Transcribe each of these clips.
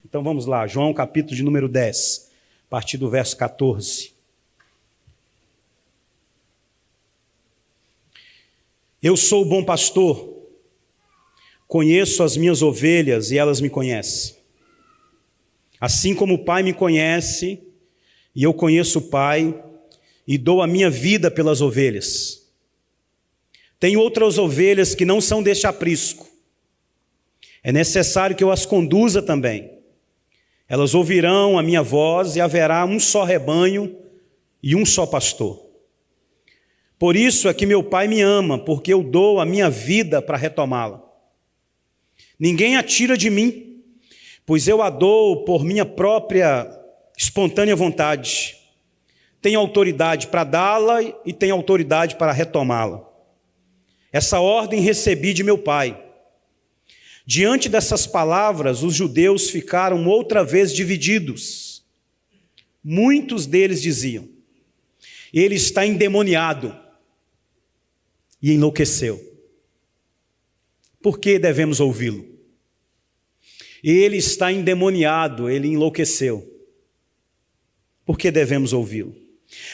Então vamos lá, João capítulo de número 10, a partir do verso 14. Eu sou o bom pastor, conheço as minhas ovelhas e elas me conhecem. Assim como o Pai me conhece e eu conheço o Pai e dou a minha vida pelas ovelhas. Tenho outras ovelhas que não são deste aprisco. É necessário que eu as conduza também. Elas ouvirão a minha voz e haverá um só rebanho e um só pastor. Por isso é que meu Pai me ama, porque eu dou a minha vida para retomá-la. Ninguém a tira de mim, pois eu a dou por minha própria espontânea vontade. Tenho autoridade para dá-la e tenho autoridade para retomá-la. Essa ordem recebi de meu Pai. Diante dessas palavras, os judeus ficaram outra vez divididos. Muitos deles diziam: ele está endemoniado e enlouqueceu. Por que devemos ouvi-lo? Ele está endemoniado, ele enlouqueceu. Por que devemos ouvi-lo?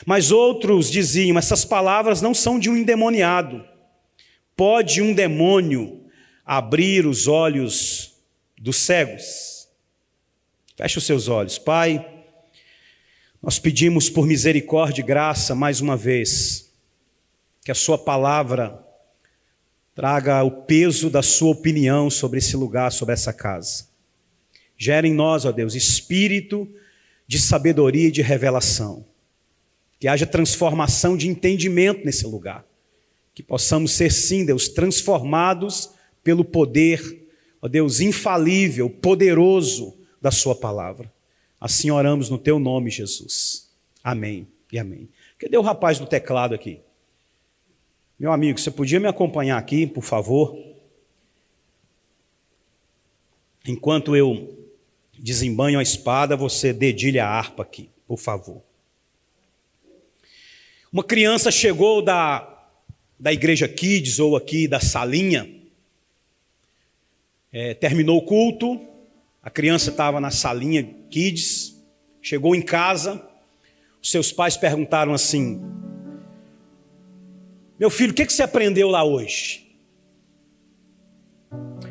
Mas outros diziam: essas palavras não são de um endemoniado. Pode um demônio abrir os olhos dos cegos? Feche os seus olhos. Pai, nós pedimos por misericórdia e graça mais uma vez, que a sua palavra traga o peso da sua opinião sobre esse lugar, sobre essa casa. Gera em nós, ó Deus, espírito de sabedoria e de revelação. Que haja transformação de entendimento nesse lugar. Que possamos ser, sim, Deus, transformados pelo poder, ó Deus, infalível, poderoso da sua palavra. Assim oramos no teu nome, Jesus. Amém e amém. Cadê o rapaz do teclado aqui? Meu amigo, você podia me acompanhar aqui, por favor? Enquanto eu desembanho a espada, você dedilha a harpa aqui, por favor. Uma criança chegou da igreja Kids, ou aqui da salinha, terminou o culto, a criança estava na salinha Kids, chegou em casa, os seus pais perguntaram assim: meu filho, o que você aprendeu lá hoje?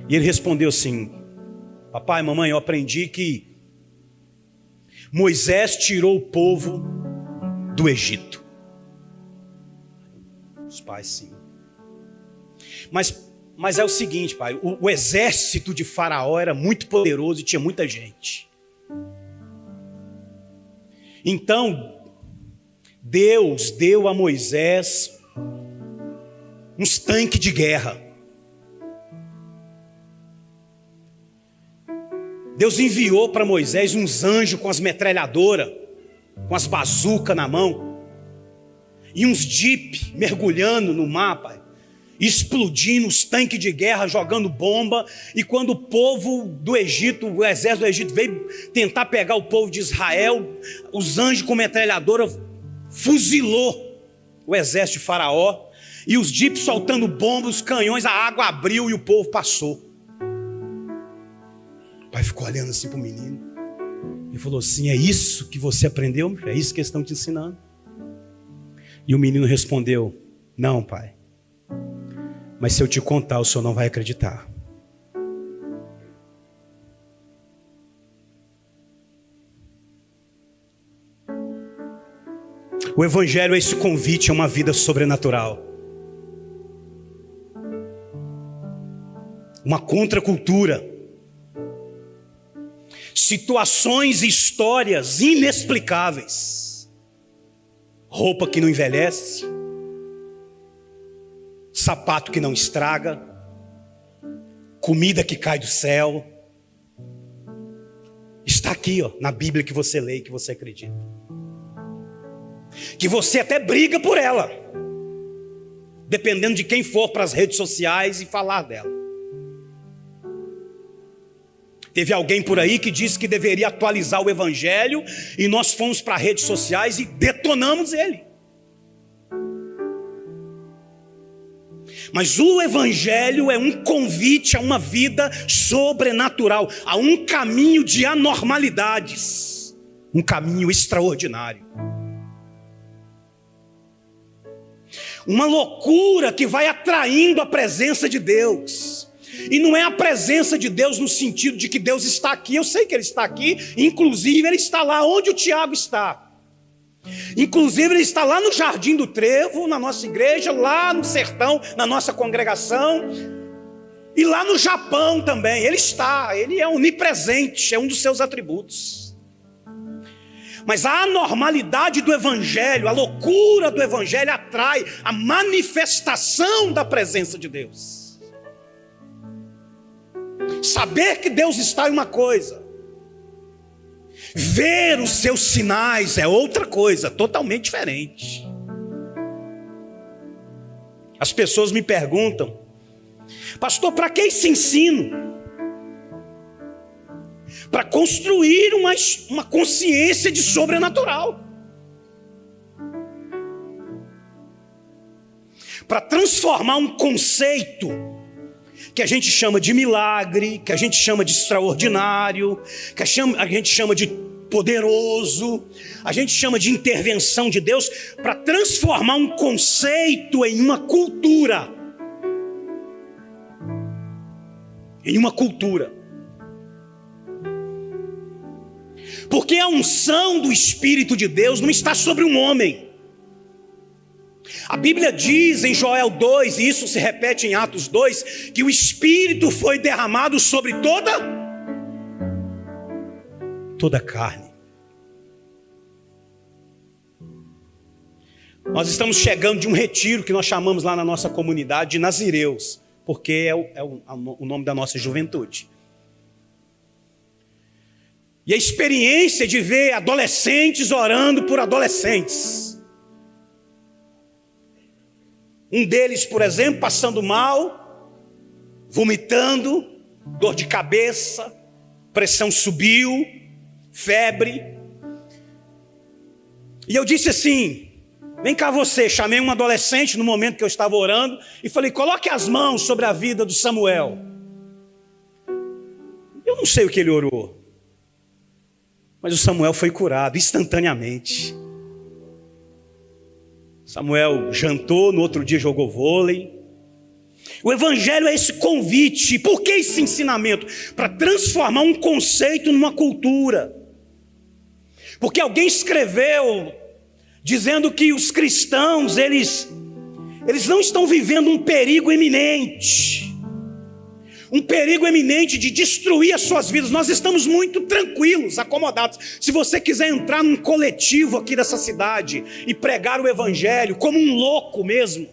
E ele respondeu assim: papai, mamãe, eu aprendi que Moisés tirou o povo do Egito. Os pais, sim. Mas é o seguinte, pai, o exército de Faraó era muito poderoso e tinha muita gente. Então, Deus deu a Moisés uns tanques de guerra. Deus enviou para Moisés uns anjos com as metralhadoras, com as bazucas na mão, e uns jeep mergulhando no mar, pai, explodindo os tanques de guerra, jogando bomba. E quando o povo do Egito, o exército do Egito veio tentar pegar o povo de Israel, os anjos com metralhadora fuzilou o exército de Faraó, e os jeeps soltando bombas, os canhões, a água abriu e o povo passou. O pai ficou olhando assim para o menino e falou assim: é isso que você aprendeu? É isso que eles estão te ensinando? E o menino respondeu: não, pai, mas se eu te contar, o senhor não vai acreditar. O evangelho é esse convite a uma vida sobrenatural. Uma contracultura. Situações e histórias inexplicáveis. Roupa que não envelhece. Sapato que não estraga. Comida que cai do céu. Está aqui, ó, na Bíblia que você lê e que você acredita. Que você até briga por ela, dependendo de quem for para as redes sociais e falar dela. Teve alguém por aí que disse que deveria atualizar o evangelho, e nós fomos para as redes sociais e detonamos ele. Mas o Evangelho é um convite a uma vida sobrenatural, a um caminho de anormalidades, um caminho extraordinário. Uma loucura que vai atraindo a presença de Deus. E não é a presença de Deus no sentido de que Deus está aqui. Eu sei que Ele está aqui, inclusive Ele está lá onde o Tiago está. Inclusive Ele está lá no Jardim do Trevo, na nossa igreja, lá no sertão, na nossa congregação. E lá no Japão também, Ele está, Ele é onipresente, é um dos seus atributos. Mas a anormalidade do Evangelho, a loucura do Evangelho atrai a manifestação da presença de Deus. Saber que Deus está é uma coisa, ver os seus sinais é outra coisa, totalmente diferente. As pessoas me perguntam: pastor, para que esse ensino? Para construir uma consciência de sobrenatural. Para transformar um conceito que a gente chama de milagre, que a gente chama de extraordinário, que a gente chama de poderoso, a gente chama de intervenção de Deus, para transformar um conceito em uma cultura. Em uma cultura. Porque a unção do Espírito de Deus não está sobre um homem. A Bíblia diz em Joel 2, e isso se repete em Atos 2, que o Espírito foi derramado sobre toda carne. Nós estamos chegando de um retiro que nós chamamos lá na nossa comunidade de Nazireus, porque é o nome da nossa juventude. E a experiência de ver adolescentes orando por adolescentes. Um deles, por exemplo, passando mal, vomitando, dor de cabeça, pressão subiu, febre. E eu disse assim: vem cá você. Chamei um adolescente no momento que eu estava orando e falei: coloque as mãos sobre a vida do Samuel. Eu não sei o que ele orou, mas o Samuel foi curado instantaneamente. Samuel jantou, no outro dia jogou vôlei. O Evangelho é esse convite. Por que esse ensinamento? Para transformar um conceito numa cultura. Porque alguém escreveu dizendo que os cristãos, eles não estão vivendo um perigo iminente. Um perigo iminente de destruir as suas vidas. Nós estamos muito tranquilos, acomodados. Se você quiser entrar num coletivo aqui dessa cidade e pregar o Evangelho como um louco mesmo,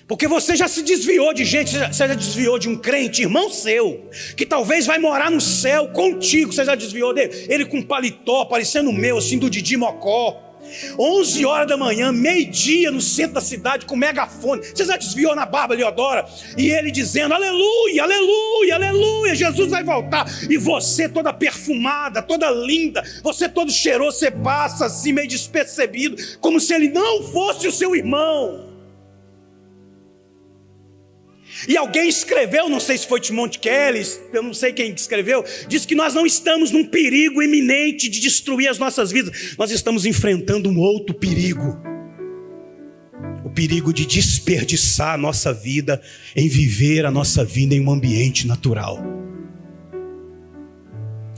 porque você já se desviou de gente, você já desviou de um crente, irmão seu, que talvez vai morar no céu contigo, você já desviou dele, ele com paletó, parecendo o meu, assim, do Didi Mocó. 11 horas da manhã, meio-dia, no centro da cidade, com megafone. Você já desviou na barba, Leodora? E ele dizendo: aleluia, aleluia, aleluia, Jesus vai voltar. E você toda perfumada, toda linda, você todo cheiroso, você passa assim meio despercebido, como se ele não fosse o seu irmão. E alguém escreveu, não sei se foi Timothy Kelly, eu não sei quem escreveu, diz que nós não estamos num perigo iminente de destruir as nossas vidas. Nós estamos enfrentando um outro perigo. O perigo de desperdiçar a nossa vida em viver a nossa vida em um ambiente natural.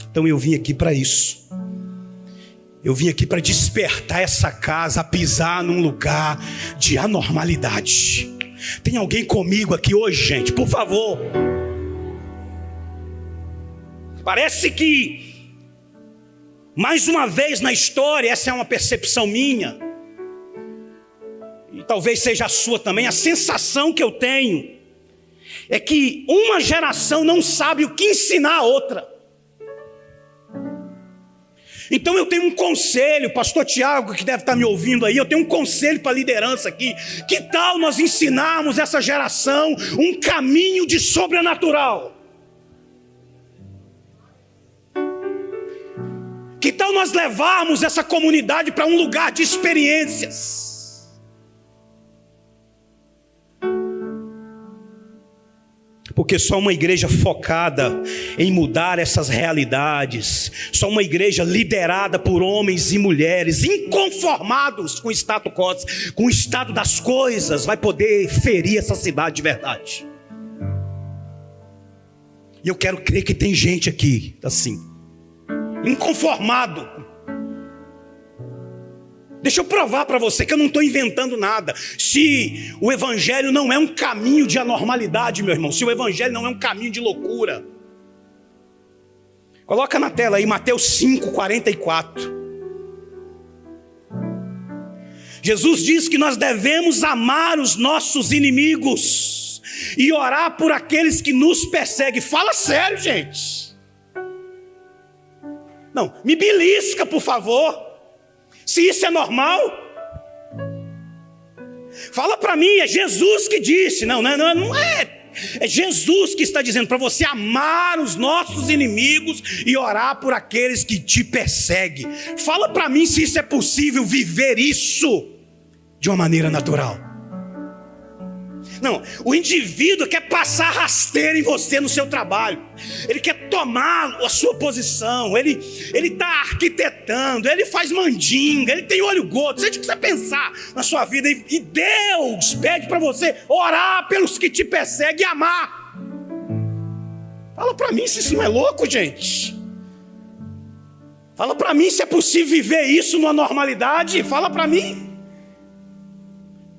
Então eu vim aqui para isso. Eu vim aqui para despertar essa casa a pisar num lugar de anormalidade. Tem alguém comigo aqui hoje, gente? Por favor. Parece que, mais uma vez na história, essa é uma percepção minha, e talvez seja a sua também, a sensação que eu tenho é que uma geração não sabe o que ensinar a outra. Então eu tenho um conselho, pastor Tiago, que deve estar me ouvindo aí, eu tenho um conselho para a liderança aqui. Que tal nós ensinarmos essa geração um caminho de sobrenatural? Que tal nós levarmos essa comunidade para um lugar de experiências? Porque só uma igreja focada em mudar essas realidades, só uma igreja liderada por homens e mulheres inconformados com o status quo, com o estado das coisas, vai poder ferir essa cidade de verdade. E eu quero crer que tem gente aqui assim, inconformado. Deixa eu provar para você que eu não estou inventando nada. Se o evangelho não é um caminho de anormalidade, meu irmão, se o evangelho não é um caminho de loucura. Coloca na tela aí Mateus 5:44. Jesus diz que nós devemos amar os nossos inimigos e orar por aqueles que nos perseguem. Fala sério, gente. Não, me belisca, por favor. Se isso é normal, fala para mim, é Jesus que disse. Não é. É Jesus que está dizendo para você amar os nossos inimigos e orar por aqueles que te perseguem. Fala para mim se isso é possível, viver isso de uma maneira natural. Não, o indivíduo quer passar rasteira em você no seu trabalho. Ele quer tomar a sua posição. Ele está arquitetando. Ele faz mandinga. Ele tem olho gordo. Seja o que você pensar na sua vida. E Deus pede para você orar pelos que te perseguem e amar. Fala para mim se isso não é louco, gente. Fala para mim se é possível viver isso numa normalidade. Fala para mim.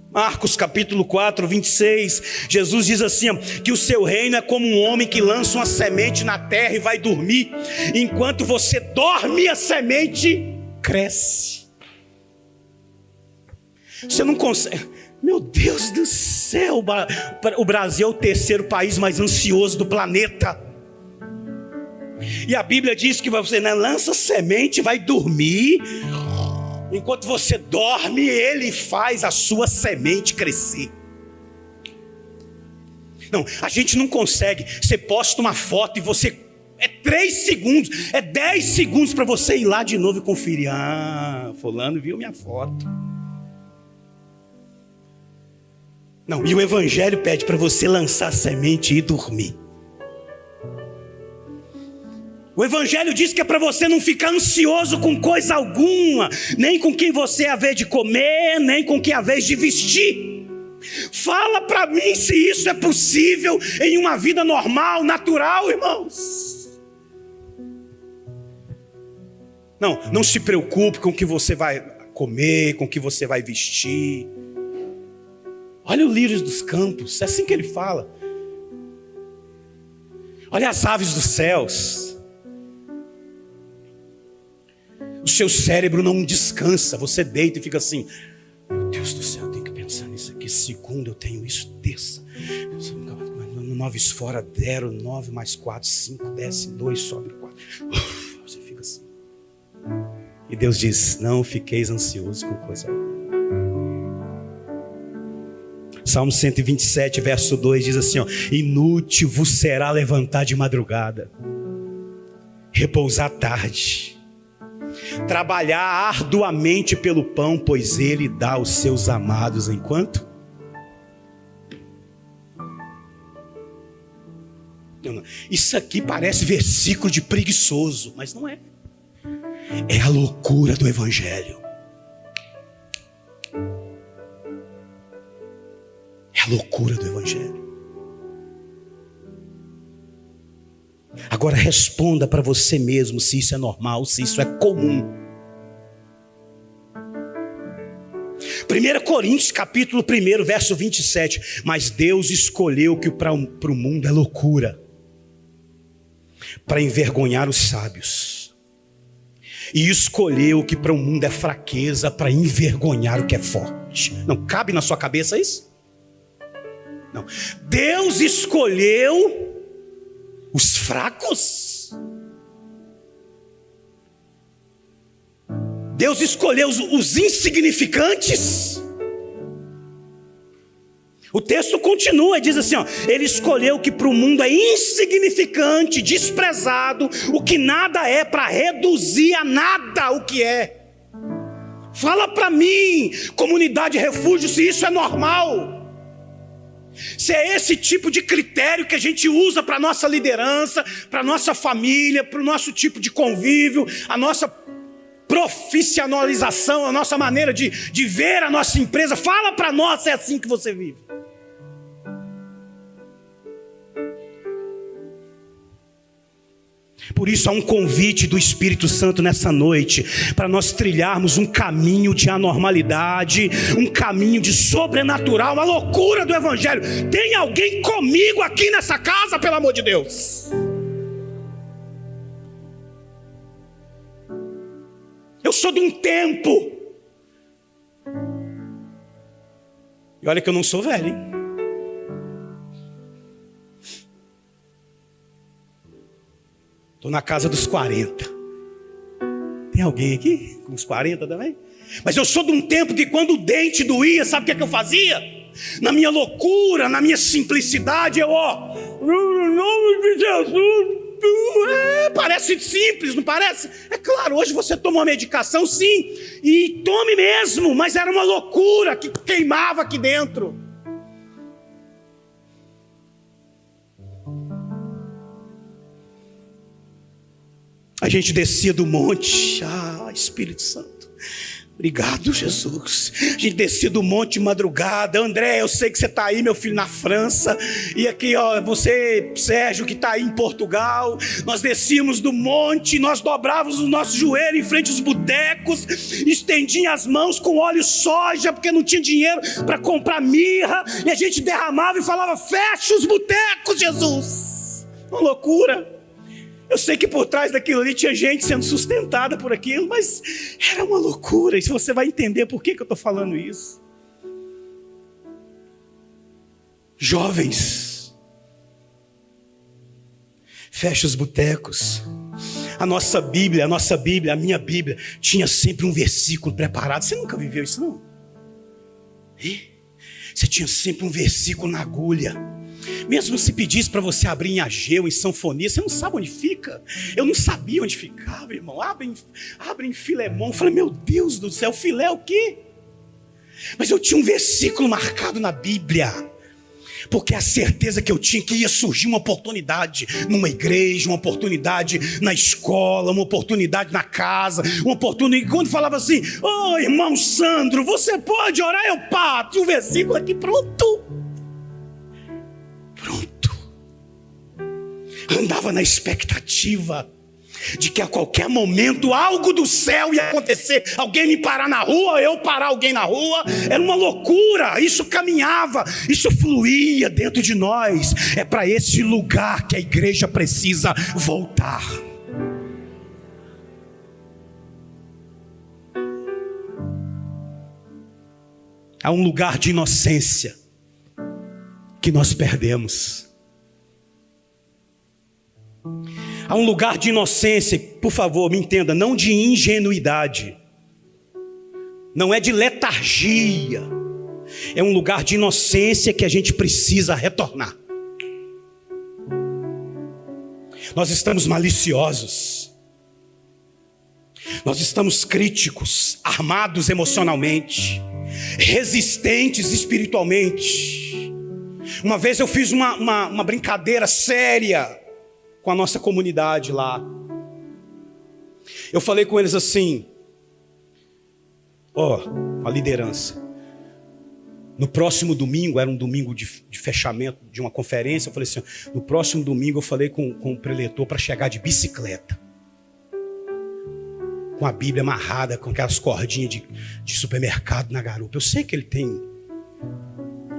Marcos capítulo 4, 26, Jesus diz assim, que o seu reino é como um homem que lança uma semente na terra e vai dormir. Enquanto você dorme, a semente cresce. Você não consegue... Meu Deus do céu, o Brasil é o terceiro país mais ansioso do planeta. E a Bíblia diz que você lança semente, vai dormir... Enquanto você dorme, ele faz a sua semente crescer. Não, a gente não consegue. Você posta uma foto e você... É 3 segundos, é 10 segundos para você ir lá de novo e conferir. Ah, fulano viu minha foto. Não, e o evangelho pede para você lançar a semente e dormir. O evangelho diz que é para você não ficar ansioso com coisa alguma, nem com quem você é a vez de comer, nem com quem é a vez de vestir. Fala para mim se isso é possível em uma vida normal, natural, irmãos. Não se preocupe com o que você vai comer, com o que você vai vestir. Olha o lírio dos campos, é assim que ele fala. Olha as aves dos céus. O seu cérebro não descansa. Você deita e fica assim: meu Deus do céu, eu tenho que pensar nisso aqui. Segunda eu tenho isso, terça 9 fora, 0, 9 mais 4, 5, desce 2, sobe 4. Você fica assim. E Deus diz: não fiqueis ansiosos com coisa alguma. Salmo 127, verso 2 diz assim, inútil vos será levantar de madrugada, repousar tarde, trabalhar arduamente pelo pão, pois ele dá aos seus amados enquanto... Não. Isso aqui parece versículo de preguiçoso, mas não é. É a loucura do evangelho. É a loucura do evangelho. Agora responda para você mesmo se isso é normal, se isso é comum. 1 Coríntios capítulo 1, verso 27. Mas Deus escolheu que para o mundo é loucura, para envergonhar os sábios. E escolheu que para o mundo é fraqueza, para envergonhar o que é forte. Não cabe na sua cabeça isso? Não. Deus escolheu os fracos. Deus escolheu os insignificantes. O texto continua e diz assim, ele escolheu que para o mundo é insignificante, desprezado, o que nada é, para reduzir a nada o que é. Fala para mim, comunidade refúgio, se isso é normal. Se é esse tipo de critério que a gente usa para a nossa liderança, para a nossa família, para o nosso tipo de convívio, a nossa profissionalização, a nossa maneira de ver a nossa empresa, fala para nós se é assim que você vive. Por isso há um convite do Espírito Santo nessa noite, para nós trilharmos um caminho de anormalidade, um caminho de sobrenatural, uma loucura do Evangelho. Tem alguém comigo aqui nessa casa, pelo amor de Deus? Eu sou de um tempo, e olha que eu não sou velho, hein? Estou na casa dos 40. Tem alguém aqui com uns 40 também? Mas eu sou de um tempo que quando o dente doía, sabe o que é que eu fazia? Na minha loucura, na minha simplicidade, eu no nome de Jesus. Parece simples, não parece? É claro, hoje você toma uma medicação, sim, e tome mesmo, mas era uma loucura que queimava aqui dentro. A gente descia do monte, Espírito Santo, obrigado, Jesus. A gente descia do monte de madrugada. André, eu sei que você está aí, meu filho, na França. E aqui, você, Sérgio, que está aí em Portugal. Nós descíamos do monte, nós dobrávamos os nossos joelhos em frente aos botecos, estendia as mãos com óleo soja, porque não tinha dinheiro para comprar mirra. E a gente derramava e falava: fecha os botecos, Jesus. Uma loucura. Eu sei que por trás daquilo ali tinha gente sendo sustentada por aquilo, mas era uma loucura. E você vai entender por que eu estou falando isso. Jovens, fecha os botecos. A nossa Bíblia, a minha Bíblia, tinha sempre um versículo preparado. Você nunca viveu isso, não? Você tinha sempre um versículo na agulha. Mesmo se pedisse para você abrir em Ageu, em Sanfonia, você não sabe onde fica. Eu não sabia onde ficava, irmão. Abre em Filemão. Eu falei: meu Deus do céu, filé o quê? Mas eu tinha um versículo marcado na Bíblia, porque a certeza que eu tinha que ia surgir uma oportunidade numa igreja, uma oportunidade na escola, uma oportunidade na casa, uma oportunidade. Quando falava assim: ô irmão Sandro, você pode orar? Eu tinha um versículo aqui pronto. Andava na expectativa de que a qualquer momento algo do céu ia acontecer. Alguém me parar na rua, eu parar alguém na rua. Era uma loucura. Isso caminhava, isso fluía dentro de nós. É para esse lugar que a igreja precisa voltar. Há um lugar de inocência que nós perdemos. Há um lugar de inocência, por favor, me entenda, não de ingenuidade, não é de letargia, é um lugar de inocência que a gente precisa retornar. Nós estamos maliciosos, nós estamos críticos, armados emocionalmente, resistentes espiritualmente. Uma vez eu fiz uma brincadeira séria com a nossa comunidade lá. Eu falei com eles assim: a liderança, no próximo domingo, era um domingo de fechamento de uma conferência, eu falei assim: no próximo domingo eu falei com o preletor para chegar de bicicleta, com a Bíblia amarrada, com aquelas cordinhas de supermercado na garupa. Eu sei que ele tem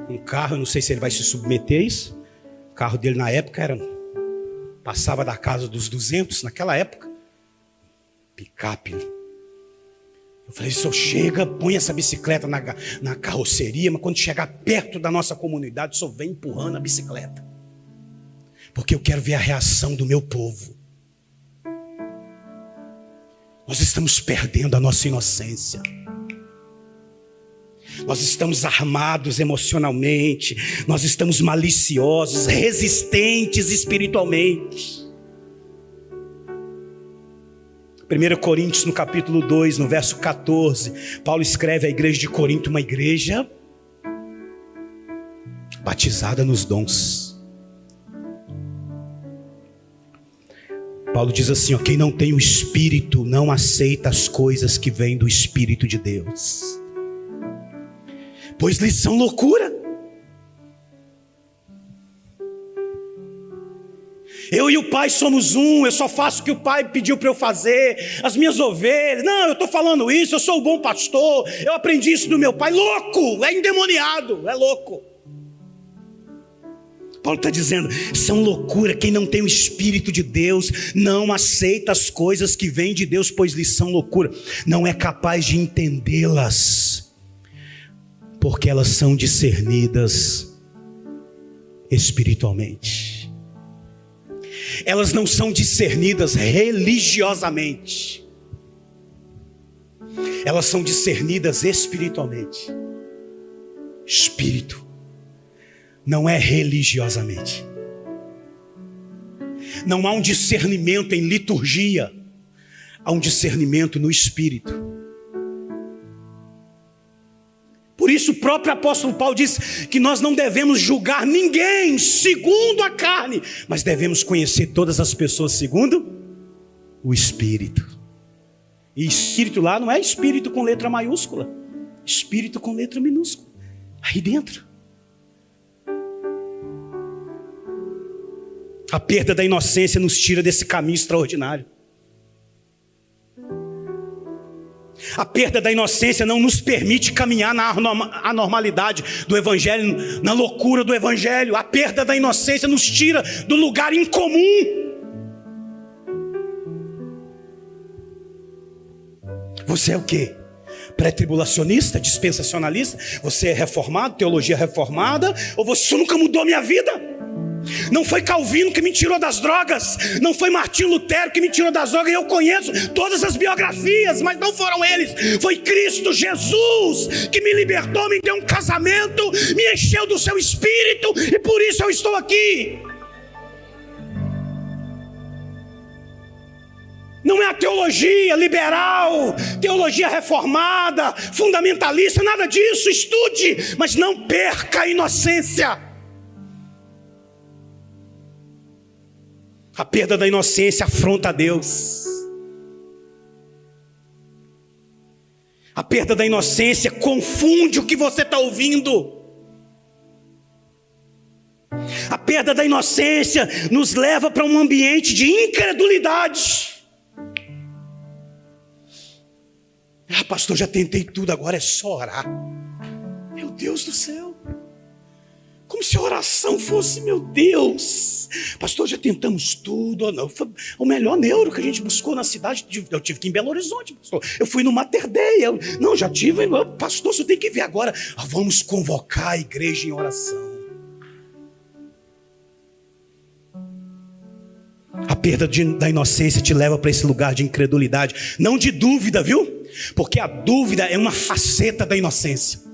um carro, eu não sei se ele vai se submeter a isso. O carro dele na época passava da casa dos 200 naquela época. Picape. Eu falei: o senhor chega, põe essa bicicleta na carroceria, mas quando chegar perto da nossa comunidade, o senhor vem empurrando a bicicleta, porque eu quero ver a reação do meu povo. Nós estamos perdendo a nossa inocência. Nós estamos armados emocionalmente, nós estamos maliciosos, resistentes espiritualmente. 1 Coríntios, no capítulo 2, no verso 14, Paulo escreve à igreja de Corinto, uma igreja batizada nos dons. Paulo diz assim, ó, quem não tem o Espírito não aceita as coisas que vêm do Espírito de Deus, pois lhes são loucura. Eu e o Pai somos um, eu só faço o que o Pai pediu para eu fazer, as minhas ovelhas, não, eu estou falando isso, eu sou o bom pastor, eu aprendi isso do meu pai. Louco, é endemoniado, é louco. Paulo está dizendo, são loucura, quem não tem o Espírito de Deus não aceita as coisas que vêm de Deus, pois lhes são loucura, não é capaz de entendê-las, porque elas são discernidas espiritualmente. Elas não são discernidas religiosamente, elas são discernidas espiritualmente. Espírito não é religiosamente. Não há um discernimento em liturgia, há um discernimento no Espírito. Por isso o próprio apóstolo Paulo diz que nós não devemos julgar ninguém segundo a carne, mas devemos conhecer todas as pessoas segundo o Espírito. E Espírito lá não é Espírito com letra maiúscula, Espírito com letra minúscula, aí dentro. A perda da inocência nos tira desse caminho extraordinário. A perda da inocência não nos permite caminhar na anormalidade do Evangelho, na loucura do Evangelho. A perda da inocência nos tira do lugar incomum. Você é o quê? Pré-tribulacionista, dispensacionalista? Você é reformado, teologia reformada? Ou você nunca mudou a minha vida? Não foi Calvino que me tirou das drogas, não foi Martinho Lutero que me tirou das drogas. Eu conheço todas as biografias, mas não foram eles. Foi Cristo Jesus que me libertou, me deu um casamento, me encheu do seu Espírito, e por isso eu estou aqui. Não é a teologia liberal, teologia reformada, fundamentalista, nada disso. Estude, mas não perca a inocência. A perda da inocência afronta a Deus. A perda da inocência confunde o que você está ouvindo. A perda da inocência nos leva para um ambiente de incredulidade. Ah, pastor, já tentei tudo, agora é só orar. Meu Deus do céu. Como se a oração fosse, meu Deus, pastor, já tentamos tudo. Não, foi o melhor neuro que a gente buscou na cidade. Eu tive que ir em Belo Horizonte, pastor. Eu fui no Mater Dei. Não, já tive. Pastor, você tem que ver agora. Vamos convocar a igreja em oração. A perda da inocência te leva para esse lugar de incredulidade, não de dúvida, viu? Porque a dúvida é uma faceta da inocência.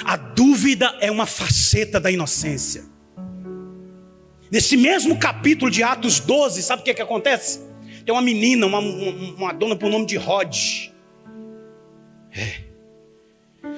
A dúvida é uma faceta da inocência. Nesse mesmo capítulo de Atos 12, sabe o que acontece? Tem uma menina, uma dona por nome de Rod.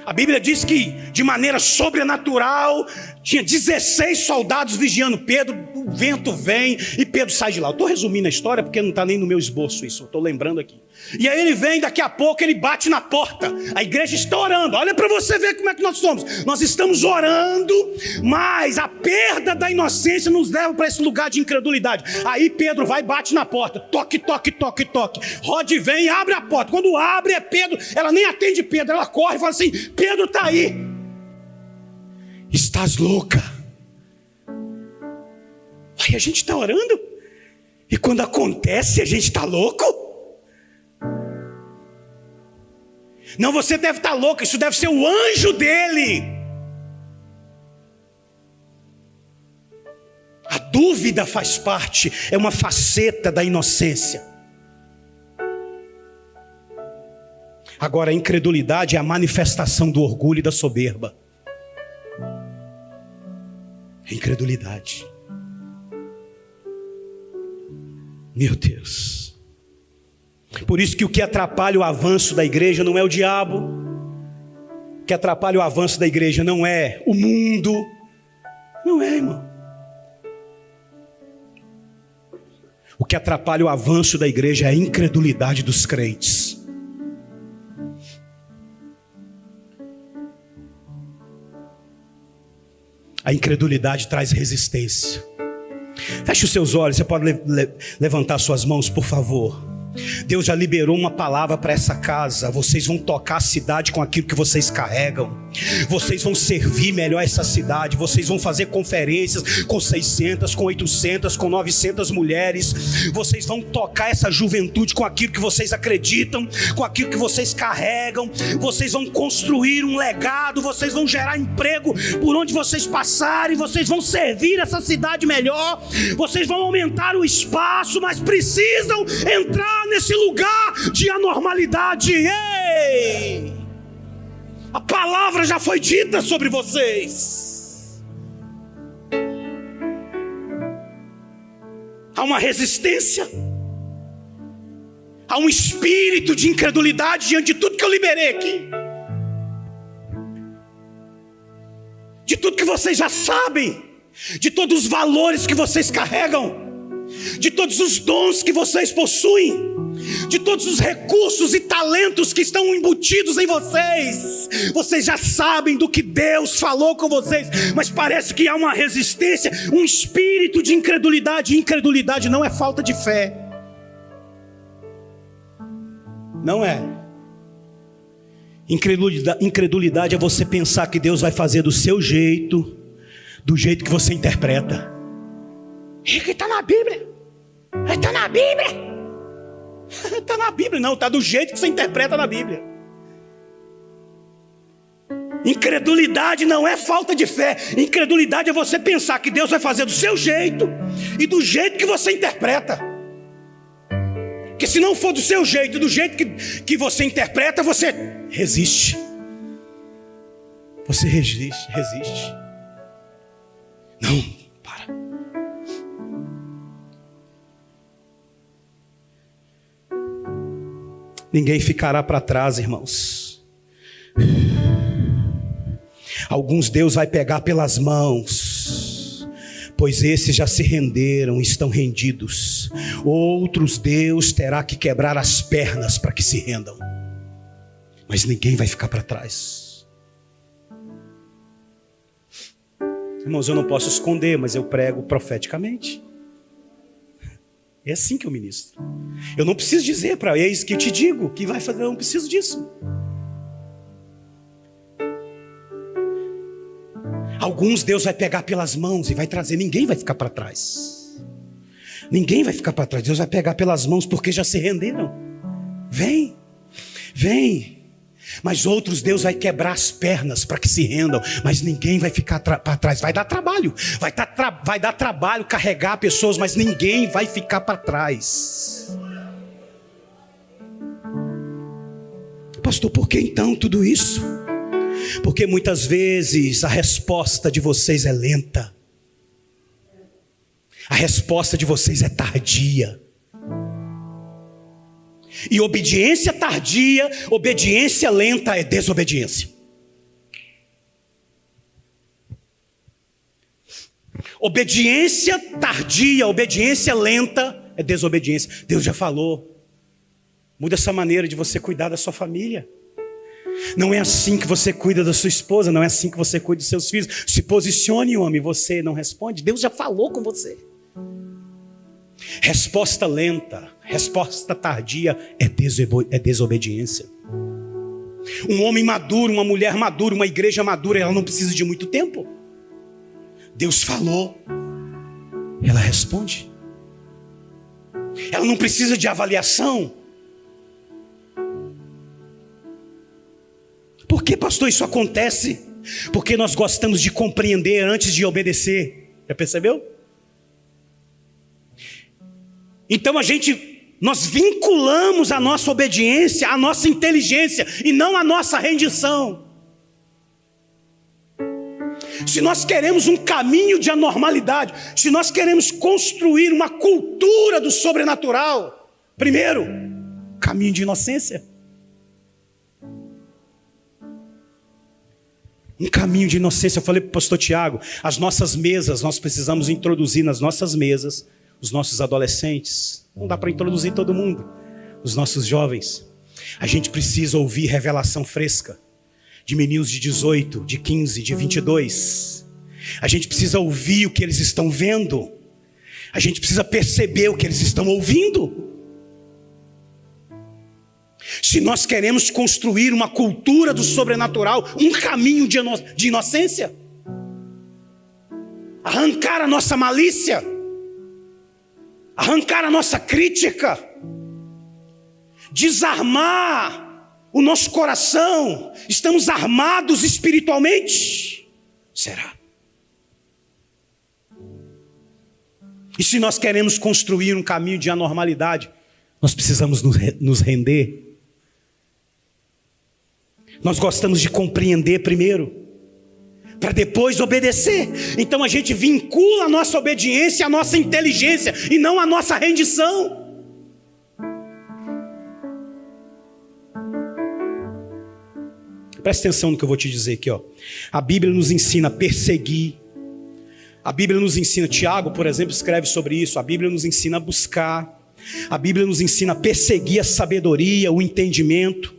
A Bíblia diz que de maneira sobrenatural tinha 16 soldados vigiando Pedro. O vento vem e Pedro sai de lá. Eu estou resumindo a história porque não está nem no meu esboço isso, eu estou lembrando aqui. E aí ele vem, daqui a pouco ele bate na porta. A igreja está orando. Olha para você ver como é que nós somos. Nós estamos orando, mas a perda da inocência nos leva para esse lugar de incredulidade. Aí Pedro vai e bate na porta. Toque, toque, toque, toque. Rod vem e abre a porta. Quando abre é Pedro. Ela nem atende Pedro. Ela corre e fala assim: Pedro está aí. Estás louca? Aí a gente está orando. E quando acontece a gente está louco? Não, você deve estar louco, isso deve ser o anjo dele. A dúvida faz parte, é uma faceta da inocência. Agora, a incredulidade é a manifestação do orgulho e da soberba. A incredulidade. Meu Deus. Por isso que o que atrapalha o avanço da igreja não é o diabo, O que atrapalha o avanço da igreja não é o mundo. Não é, irmão. O que atrapalha o avanço da igreja é a incredulidade dos crentes. A incredulidade traz resistência. Feche os seus olhos, você pode levantar suas mãos, por favor. Deus já liberou uma palavra para essa casa. Vocês vão tocar a cidade com aquilo que vocês carregam. Vocês vão servir melhor essa cidade. Vocês vão fazer conferências com 600, com 800, com 900 mulheres. Vocês vão tocar essa juventude com aquilo que vocês acreditam, com aquilo que vocês carregam. Vocês vão construir um legado. Vocês vão gerar emprego por onde vocês passarem. Vocês vão servir essa cidade melhor. Vocês vão aumentar o espaço, mas precisam entrar nesse lugar de anormalidade. Ei! A palavra já foi dita sobre vocês. Há uma resistência, há um espírito de incredulidade diante de tudo que eu liberei aqui, de tudo que vocês já sabem, de todos os valores que vocês carregam, de todos os dons que vocês possuem, de todos os recursos e talentos que estão embutidos em vocês. Vocês já sabem do que Deus falou com vocês, mas parece que há uma resistência, um espírito de incredulidade. Incredulidade não é falta de fé. Não é. Incredulidade é você pensar que Deus vai fazer do seu jeito, do jeito que você interpreta. E que está na Bíblia. Está na Bíblia. Está na Bíblia, não, está do jeito que você interpreta na Bíblia. Incredulidade não é falta de fé. Incredulidade é você pensar que Deus vai fazer do seu jeito e do jeito que você interpreta. Porque se não for do seu jeito, do jeito que você interpreta, você resiste. Você resiste. Não, para. Ninguém ficará para trás, irmãos. Alguns Deus vai pegar pelas mãos, pois esses já se renderam, estão rendidos. Outros Deus terá que quebrar as pernas para que se rendam. Mas ninguém vai ficar para trás. Irmãos, eu não posso esconder, mas eu prego profeticamente. É assim que eu ministro. Eu não preciso dizer para eles que eu te digo que vai fazer, eu não preciso disso. Alguns Deus vai pegar pelas mãos e vai trazer, ninguém vai ficar para trás. Ninguém vai ficar para trás. Deus vai pegar pelas mãos porque já se renderam. Vem. Mas outros Deus vai quebrar as pernas para que se rendam, mas ninguém vai ficar para trás. Vai dar trabalho, vai dar trabalho carregar pessoas, mas ninguém vai ficar para trás. Pastor, por que então tudo isso? Porque muitas vezes a resposta de vocês é lenta, a resposta de vocês é tardia. E obediência tardia, obediência lenta é desobediência. Obediência tardia, obediência lenta é desobediência. Deus já falou. Muda essa maneira de você cuidar da sua família. Não é assim que você cuida da sua esposa, não é assim que você cuida dos seus filhos. Se posicione, homem, você não responde. Deus já falou com você. Resposta lenta, resposta tardia é desobediência. Um homem maduro, uma mulher madura, uma igreja madura, ela não precisa de muito tempo. Deus falou, ela responde. Ela não precisa de avaliação. Por que, pastor, isso acontece? Porque nós gostamos de compreender antes de obedecer. Já percebeu? Então nós vinculamos a nossa obediência à nossa inteligência e não à nossa rendição. Se nós queremos um caminho de anormalidade, se nós queremos construir uma cultura do sobrenatural, primeiro, caminho de inocência. Um caminho de inocência. Eu falei para o pastor Tiago, as nossas mesas, nós precisamos introduzir nas nossas mesas os nossos adolescentes. Não dá para introduzir todo mundo. Os nossos jovens. A gente precisa ouvir revelação fresca de meninos de 18, de 15, de 22. A gente precisa ouvir o que eles estão vendo. A gente precisa perceber o que eles estão ouvindo. Se nós queremos construir uma cultura do sobrenatural, um caminho de inocência, arrancar a nossa malícia, arrancar a nossa crítica, desarmar o nosso coração, estamos armados espiritualmente? Será? E se nós queremos construir um caminho de anormalidade, nós precisamos nos render. Nós gostamos de compreender primeiro, para depois obedecer. Então a gente vincula a nossa obediência à nossa inteligência e não à nossa rendição. Presta atenção no que eu vou te dizer aqui, ó. A Bíblia nos ensina a perseguir. A Bíblia nos ensina, Tiago, por exemplo, escreve sobre isso. A Bíblia nos ensina a buscar. A Bíblia nos ensina a perseguir a sabedoria, o entendimento.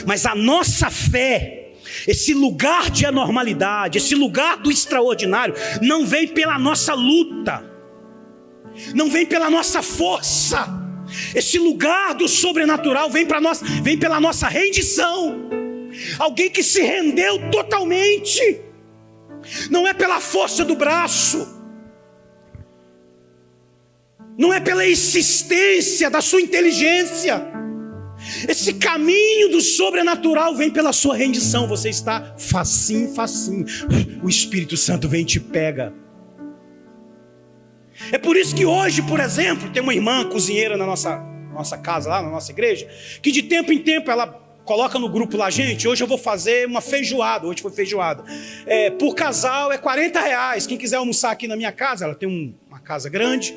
Mas a nossa fé, esse lugar de anormalidade, esse lugar do extraordinário, não vem pela nossa luta, não vem pela nossa força. Esse lugar do sobrenatural vem pela nossa rendição. Alguém que se rendeu totalmente. Não é pela força do braço, não é pela insistência da sua inteligência. Esse caminho do sobrenatural vem pela sua rendição. Você está facinho, facinho. O Espírito Santo vem e te pega. É por isso que hoje, por exemplo, tem uma irmã cozinheira na nossa casa, lá na nossa igreja, que de tempo em tempo ela coloca no grupo lá, gente, hoje eu vou fazer uma feijoada. Hoje foi feijoada. Por casal é R$40. Quem quiser almoçar aqui na minha casa, ela tem uma casa grande.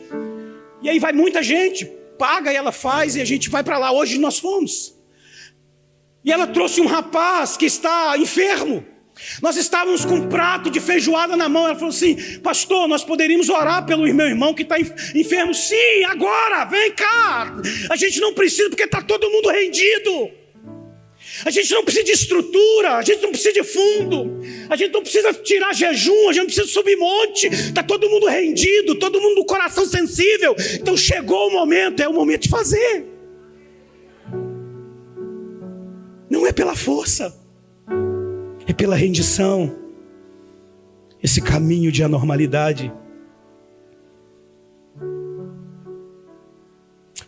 E aí vai muita gente, paga e ela faz e a gente vai para lá. Hoje nós fomos. E ela trouxe um rapaz que está enfermo. Nós estávamos com um prato de feijoada na mão. Ela falou assim: pastor, nós poderíamos orar pelo meu irmão que está enfermo? Sim, agora, vem cá. A gente não precisa, porque está todo mundo rendido. A gente não precisa de estrutura, a gente não precisa de fundo, a gente não precisa tirar jejum, a gente não precisa subir monte. Está todo mundo rendido, todo mundo com o coração sensível. Então chegou o momento, é o momento de fazer. Não é pela força, é pela rendição. Esse caminho de anormalidade.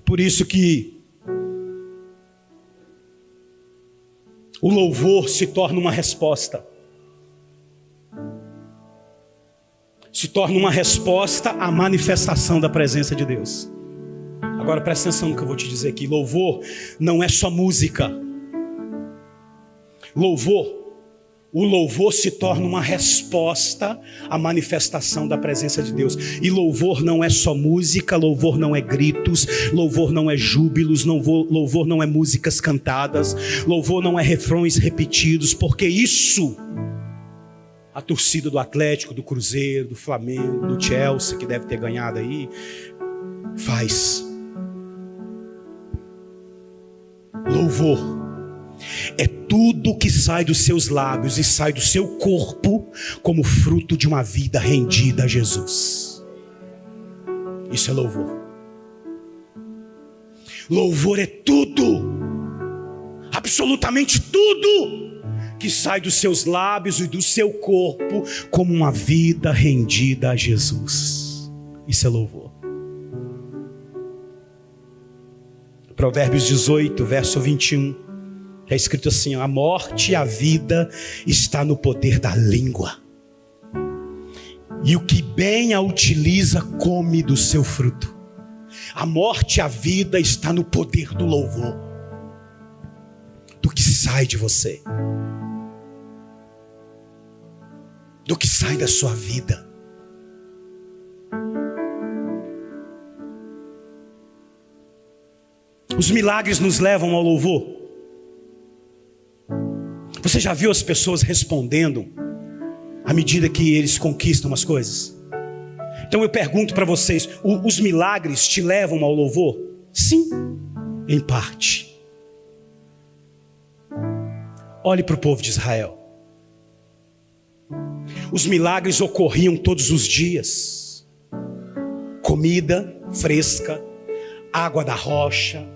Por isso que o louvor se torna uma resposta. Se torna uma resposta à manifestação da presença de Deus. Agora presta atenção no que eu vou te dizer aqui. Louvor não é só música. O louvor se torna uma resposta à manifestação da presença de Deus. E louvor não é só música, louvor não é gritos, louvor não é júbilos, louvor não é músicas cantadas, louvor não é refrões repetidos, porque isso a torcida do Atlético, do Cruzeiro, do Flamengo, do Chelsea, que deve ter ganhado aí, faz. Louvor é tudo que sai dos seus lábios e sai do seu corpo como fruto de uma vida rendida a Jesus. Isso é louvor. Louvor é tudo, absolutamente tudo que sai dos seus lábios e do seu corpo como uma vida rendida a Jesus. Isso é louvor. Provérbios 18, verso 21. É escrito assim: a morte e a vida está no poder da língua, e o que bem a utiliza come do seu fruto. A morte e a vida está no poder do louvor, do que sai de você, do que sai da sua vida. Os milagres nos levam ao louvor. Você Você já viu as pessoas respondendo à medida que eles conquistam as coisas? Então eu pergunto para vocês, os milagres te levam ao louvor? Sim, em parte. Olhe para o povo de Israel. Os milagres ocorriam todos os dias. Comida fresca, água da rocha.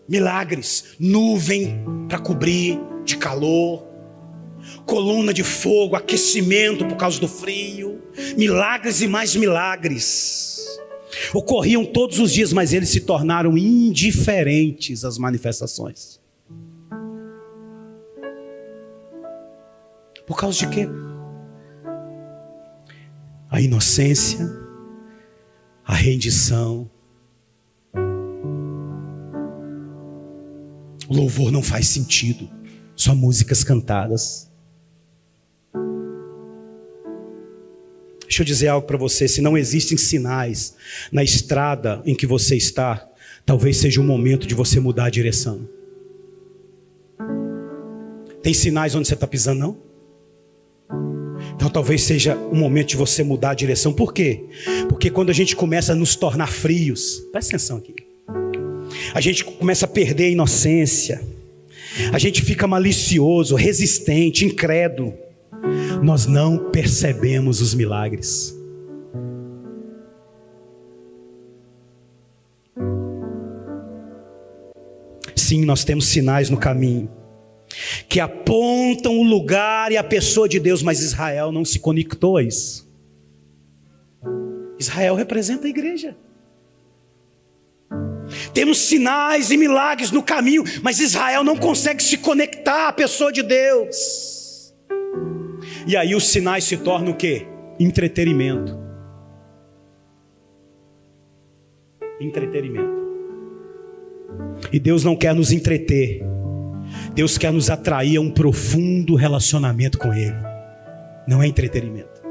Milagres, nuvem para cobrir de calor, coluna de fogo, aquecimento por causa do frio. Milagres e mais milagres. Ocorriam todos os dias, mas eles se tornaram indiferentes às manifestações. Por causa de quê? A inocência, a rendição. O louvor não faz sentido, só músicas cantadas. Deixa eu dizer algo para você, se não existem sinais na estrada em que você está, talvez seja o momento de você mudar a direção. Tem sinais onde você está pisando, não? Então talvez seja o momento de você mudar a direção. Por quê? Porque quando a gente começa a nos tornar frios, presta atenção aqui, a gente começa a perder a inocência, a gente fica malicioso, resistente, incrédulo, nós não percebemos os milagres. Sim, nós temos sinais no caminho que apontam o lugar e a pessoa de Deus, mas Israel não se conectou a isso. Israel representa a igreja. Temos sinais e milagres no caminho, mas Israel não consegue se conectar à pessoa de Deus. E aí os sinais se tornam o quê? Entretenimento. Entretenimento. E Deus não quer nos entreter. Deus quer nos atrair a um profundo relacionamento com Ele. Não é entretenimento.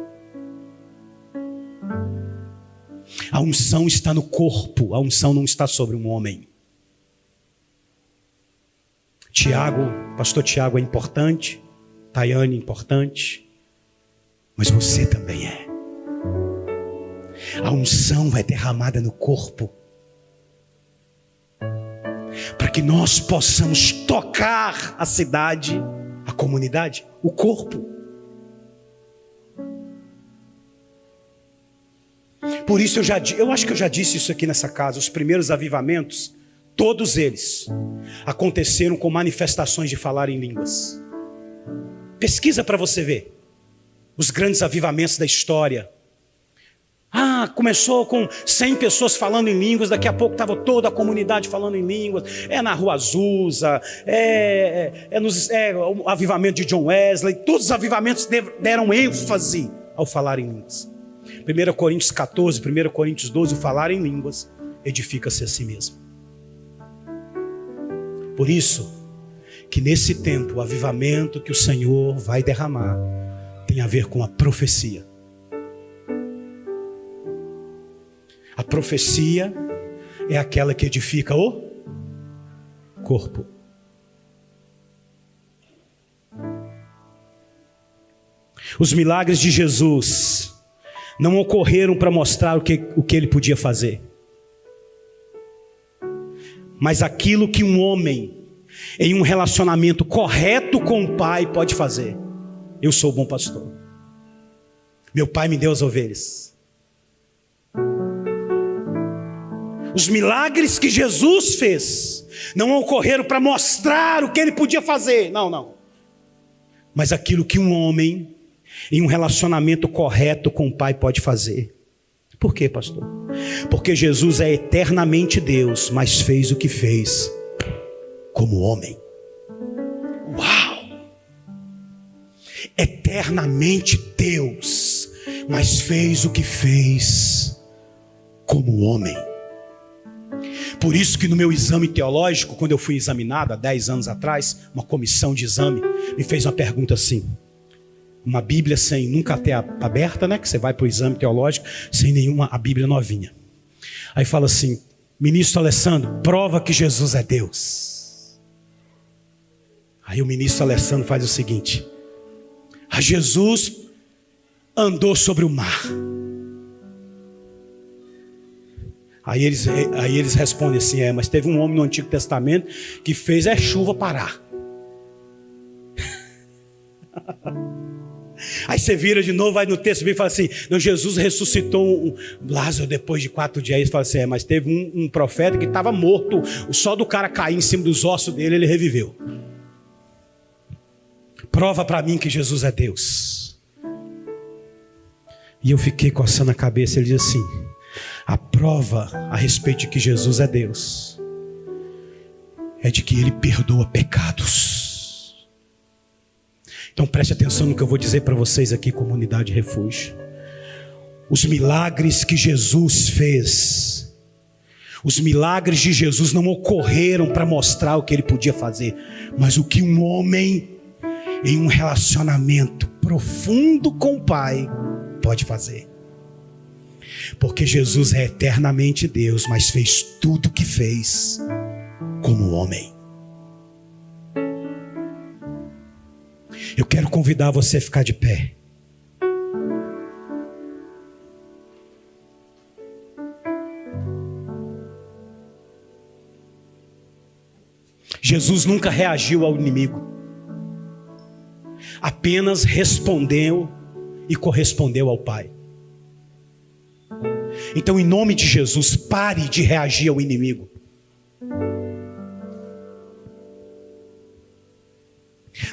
A unção está no corpo. A unção não está sobre um homem. Tiago, pastor Tiago é importante. Tayane é importante. Mas você também é. A unção vai derramada no corpo, para que nós possamos tocar a cidade, a comunidade, o corpo. Por isso eu acho que eu já disse isso aqui nessa casa. Os primeiros avivamentos, todos eles aconteceram com manifestações de falar em línguas. Pesquisa para você ver os grandes avivamentos da história. Começou com 100 pessoas falando em línguas, daqui a pouco estava toda a comunidade falando em línguas. É na Rua Azusa, o avivamento de John Wesley. Todos os avivamentos deram ênfase ao falar em línguas. 1 Coríntios 14, 1 Coríntios 12, o falar em línguas edifica-se a si mesmo. Por isso, que nesse tempo, o avivamento que o Senhor vai derramar tem a ver com a profecia. A profecia é aquela que edifica o corpo. Os milagres de Jesus não ocorreram para mostrar o que ele podia fazer, mas aquilo que um homem em um relacionamento correto com o Pai pode fazer. Eu sou o bom pastor. Meu Pai me deu as ovelhas. Os milagres que Jesus fez não ocorreram para mostrar o que ele podia fazer. Não. Mas aquilo que um homem em um relacionamento correto com o Pai pode fazer. Por quê, pastor? Porque Jesus é eternamente Deus, mas fez o que fez como homem. Uau! Eternamente Deus, mas fez o que fez como homem. Por isso que no meu exame teológico, quando eu fui examinado há 10 anos atrás, uma comissão de exame me fez uma pergunta assim. Uma Bíblia sem nunca ter aberta, né? Que você vai para o exame teológico sem nenhuma, a Bíblia novinha. Aí fala assim: ministro Alessandro, prova que Jesus é Deus. Aí o ministro Alessandro faz o seguinte: a Jesus andou sobre o mar. Aí eles respondem assim: mas teve um homem no Antigo Testamento que fez chuva parar. Aí você vira de novo, vai no texto e fala assim: não, Jesus ressuscitou Lázaro depois de 4 dias. Aí fala assim: mas teve um profeta que estava morto, só do cara cair em cima dos ossos dele, ele reviveu. Prova para mim que Jesus é Deus. E eu fiquei coçando a cabeça. Ele diz assim: a prova a respeito de que Jesus é Deus é de que Ele perdoa pecados. Então preste atenção no que eu vou dizer para vocês aqui, comunidade Refúgio. Os milagres que Jesus fez, os milagres de Jesus não ocorreram para mostrar o que Ele podia fazer, mas o que um homem em um relacionamento profundo com o Pai pode fazer. Porque Jesus é eternamente Deus, mas fez tudo o que fez como homem. Eu quero convidar você a ficar de pé. Jesus nunca reagiu ao inimigo. Apenas respondeu e correspondeu ao Pai. Então, em nome de Jesus, pare de reagir ao inimigo.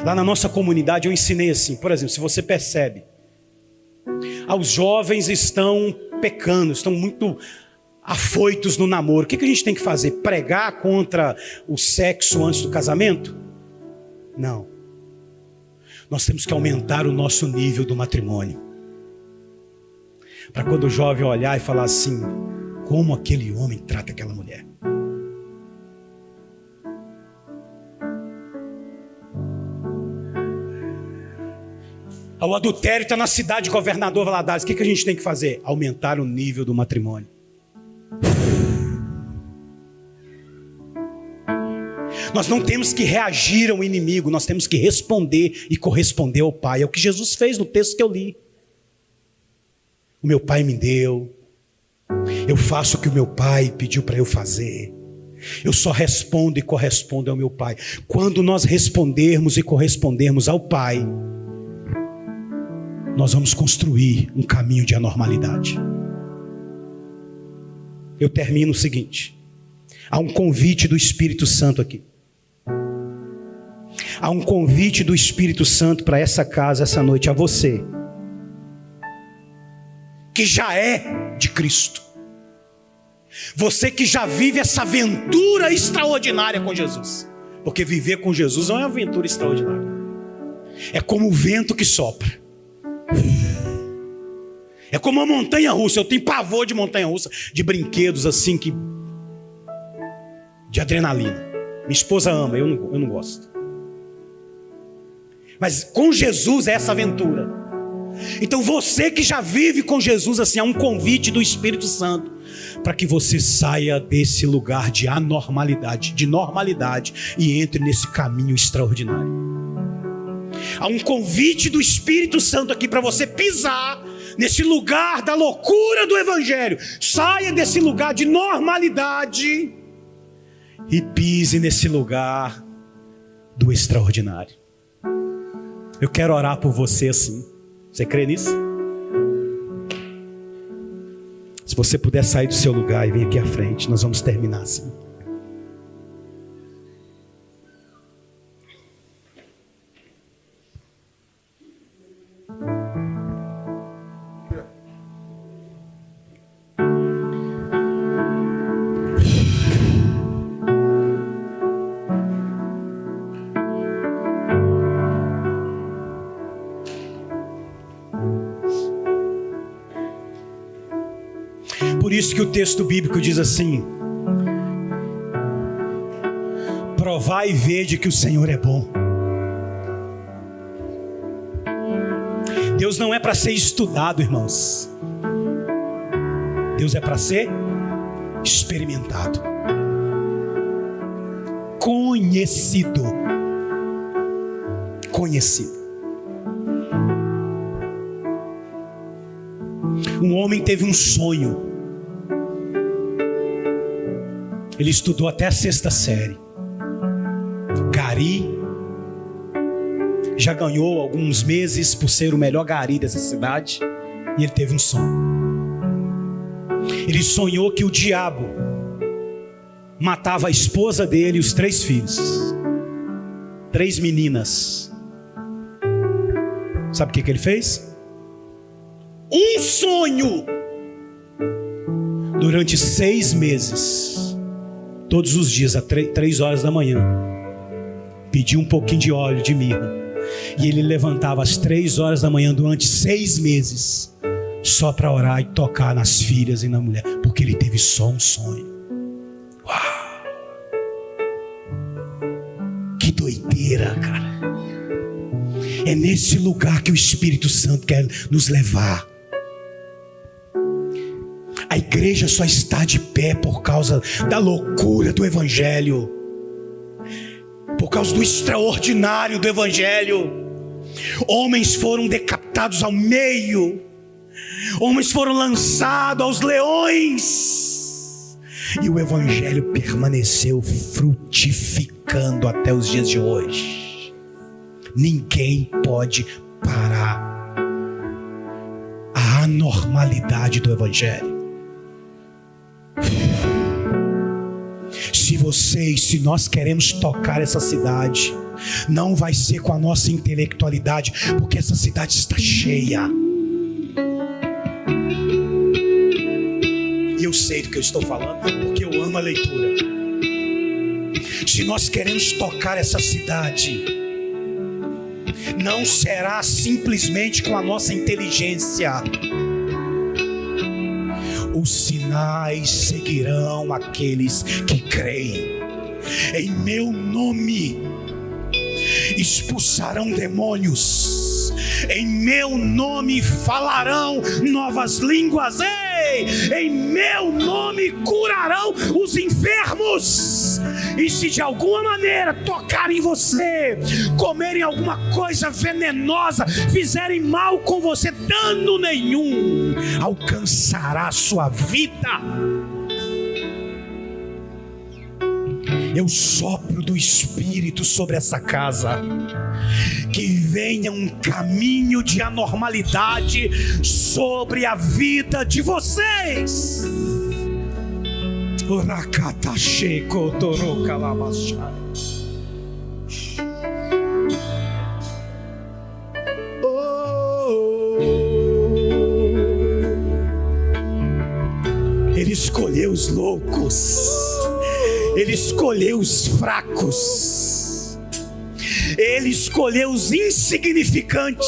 Lá na nossa comunidade eu ensinei assim, por exemplo, se você percebe, os jovens estão pecando, estão muito afoitos no namoro. O que a gente tem que fazer? Pregar contra o sexo antes do casamento? Não. Nós temos que aumentar o nosso nível do matrimônio. Para quando o jovem olhar e falar assim: como aquele homem trata aquela mulher. O adultério está na cidade de Governador Valadares. O que a gente tem que fazer? Aumentar o nível do matrimônio. Nós não temos que reagir ao inimigo, nós temos que responder e corresponder ao Pai. É o que Jesus fez no texto que eu li. O meu Pai me deu, eu faço o que o meu Pai pediu para eu fazer. Eu só respondo e correspondo ao meu Pai. Quando nós respondermos e correspondermos ao Pai, nós vamos construir um caminho de anormalidade. Eu termino o seguinte: há um convite do Espírito Santo aqui. Há um convite do Espírito Santo para essa casa, essa noite, a você que já é de Cristo. Você que já vive essa aventura extraordinária com Jesus. Porque viver com Jesus não é uma aventura extraordinária. É como o vento que sopra. É como uma montanha-russa. Eu tenho pavor de montanha-russa, de brinquedos assim que... de adrenalina. Minha esposa ama, eu não gosto. Mas com Jesus é essa aventura. Então você que já vive com Jesus assim, há um convite do Espírito Santo para que você saia desse lugar de anormalidade, de normalidade, e entre nesse caminho extraordinário. Há um convite do Espírito Santo aqui para você pisar nesse lugar da loucura do Evangelho. Saia desse lugar de normalidade e pise nesse lugar do extraordinário. Eu quero orar por você assim. Você crê nisso? Se você puder sair do seu lugar e vir aqui à frente, nós vamos terminar assim. Por isso que o texto bíblico diz assim: provai e vede que o Senhor é bom. Deus não é para ser estudado, irmãos. Deus é para ser experimentado, conhecido. conhecido. Um homem teve um sonho. Ele estudou até a 6ª série. Gari. Já ganhou alguns meses por ser o melhor gari dessa cidade. E ele teve um sonho. Ele sonhou que o diabo matava a esposa dele e os 3 filhos. 3 meninas. Sabe o que ele fez? Um sonho. Durante 6 meses. Todos os dias, às 3 horas da manhã. Pediu um pouquinho de óleo de mirra. E ele levantava às 3 horas da manhã durante 6 meses. Só para orar e tocar nas filhas e na mulher. Porque ele teve só um sonho. Uau! Que doideira, cara. É nesse lugar que o Espírito Santo quer nos levar. A igreja só está de pé por causa da loucura do Evangelho. Por causa do extraordinário do Evangelho. Homens foram decapitados ao meio. Homens foram lançados aos leões. E o Evangelho permaneceu frutificando até os dias de hoje. Ninguém pode parar a anormalidade do Evangelho. Se nós queremos tocar essa cidade, não vai ser com a nossa intelectualidade, porque essa cidade está cheia. E eu sei do que eu estou falando, porque eu amo a leitura. Se nós queremos tocar essa cidade, não será simplesmente com a nossa inteligência. Os sinais seguirão aqueles que creem. Em meu nome expulsarão demônios. Em meu nome falarão novas línguas. Em meu nome curarão os enfermos. E se de alguma maneira tocarem em você, comerem alguma coisa venenosa, fizerem mal com você, dano nenhum alcançará a sua vida. Eu sopro do Espírito sobre essa casa. Que venha um caminho de anormalidade sobre a vida de vocês. Ele escolheu os loucos. Ele escolheu os fracos. Ele escolheu os insignificantes,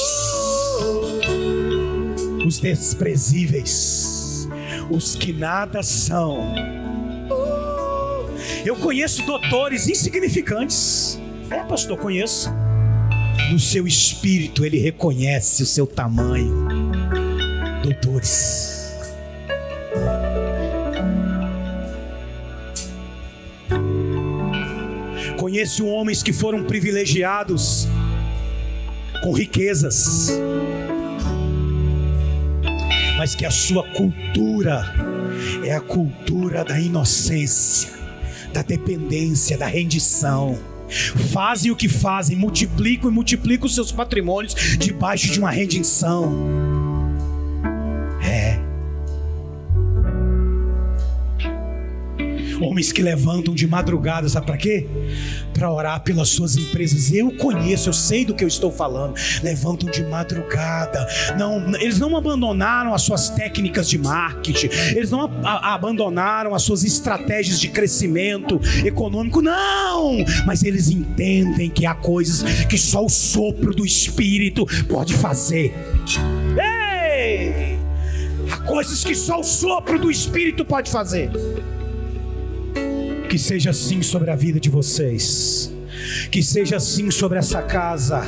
os desprezíveis, os que nada são. Eu conheço doutores insignificantes. Pastor, conheço. No seu espírito ele reconhece o seu tamanho. Doutores. Conheço homens que foram privilegiados com riquezas, mas que a sua cultura é a cultura da inocência, da dependência, da rendição. Fazem o que fazem, multiplicam e multiplicam os seus patrimônios debaixo de uma rendição. Homens que levantam de madrugada, sabe para quê? Para orar pelas suas empresas. Eu conheço, eu sei do que eu estou falando. Levantam de madrugada. Eles não abandonaram as suas técnicas de marketing. Eles não abandonaram as suas estratégias de crescimento econômico. Não! Mas eles entendem que há coisas que só o sopro do Espírito pode fazer. Ei! Há coisas que só o sopro do Espírito pode fazer. Que seja assim sobre a vida de vocês. Que seja assim sobre essa casa.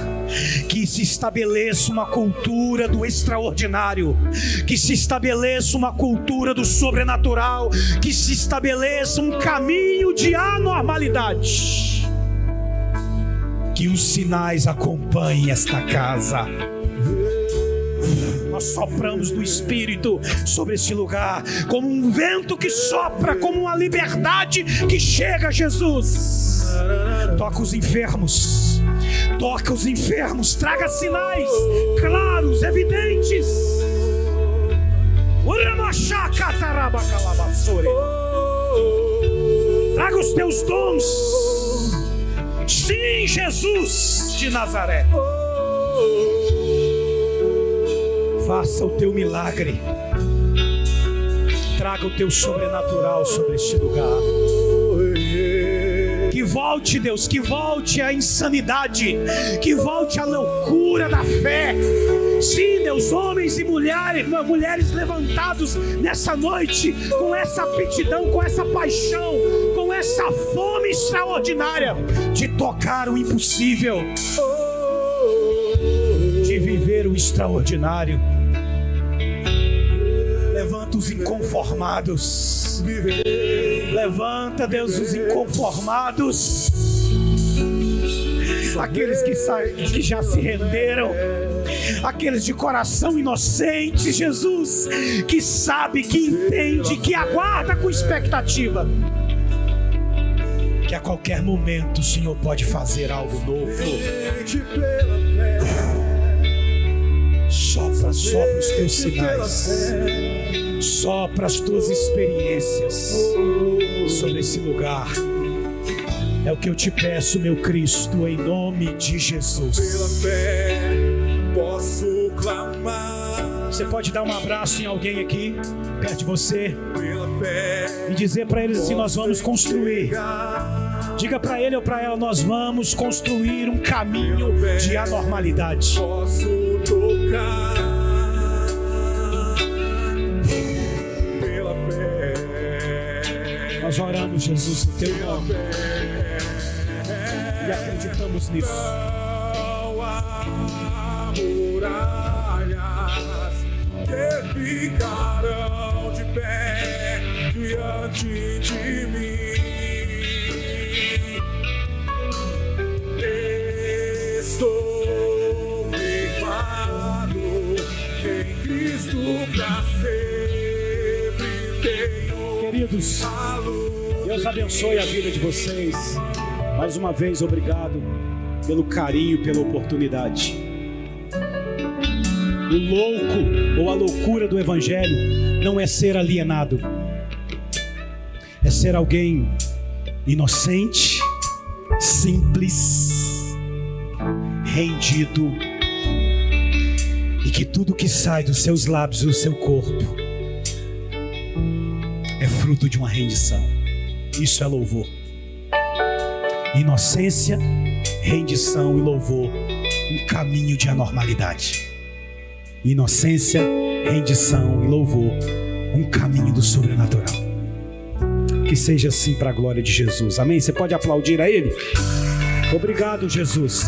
Que se estabeleça uma cultura do extraordinário. Que se estabeleça uma cultura do sobrenatural. Que se estabeleça um caminho de anormalidade. Que os sinais acompanhem esta casa. Nós sopramos do Espírito sobre este lugar, como um vento que sopra, como uma liberdade que chega a Jesus. Toca os enfermos, traga sinais claros, evidentes. Traga os teus dons. Sim, Jesus de Nazaré. Faça o teu milagre. Traga o teu sobrenatural sobre este lugar. Que volte, Deus, que volte a insanidade, que volte a loucura da fé. Sim, Deus, homens e mulheres levantados nessa noite, com essa aptidão, com essa paixão, com essa fome extraordinária de tocar o impossível, de viver o extraordinário. Levanta os inconformados. Levanta, Deus, os inconformados. Aqueles que já se renderam. Aqueles de coração inocente, Jesus, que sabe, que entende, que aguarda com expectativa. Que a qualquer momento o Senhor pode fazer algo novo. Sopra os teus sinais. Sopra as tuas experiências sobre esse lugar. É o que eu te peço, meu Cristo, em nome de Jesus. Pela fé posso clamar. Você pode dar um abraço em alguém aqui, perto de você, Pela fé e dizer para eles assim: nós vamos construir. Diga para ele ou para ela: nós vamos construir um caminho de anormalidade. posso tocar. Pela fé Nós oramos, Jesus, no teu nome e acreditamos nisso. não há muralhas que ficarão de pé diante de mim. Estou firmado em Cristo pra sempre. Tenho Queridos, a luz. Deus abençoe a vida de vocês. Mais uma vez, obrigado pelo carinho, pela oportunidade. O louco ou a loucura do Evangelho não é ser alienado, é ser alguém inocente, simples, rendido, e que tudo que sai dos seus lábios e do seu corpo é fruto de uma rendição. Isso é louvor. Inocência, rendição e louvor, um caminho de anormalidade. Inocência, rendição e louvor, um caminho do sobrenatural. Que seja assim para a glória de Jesus. Amém? Você pode aplaudir a Ele? Obrigado, Jesus.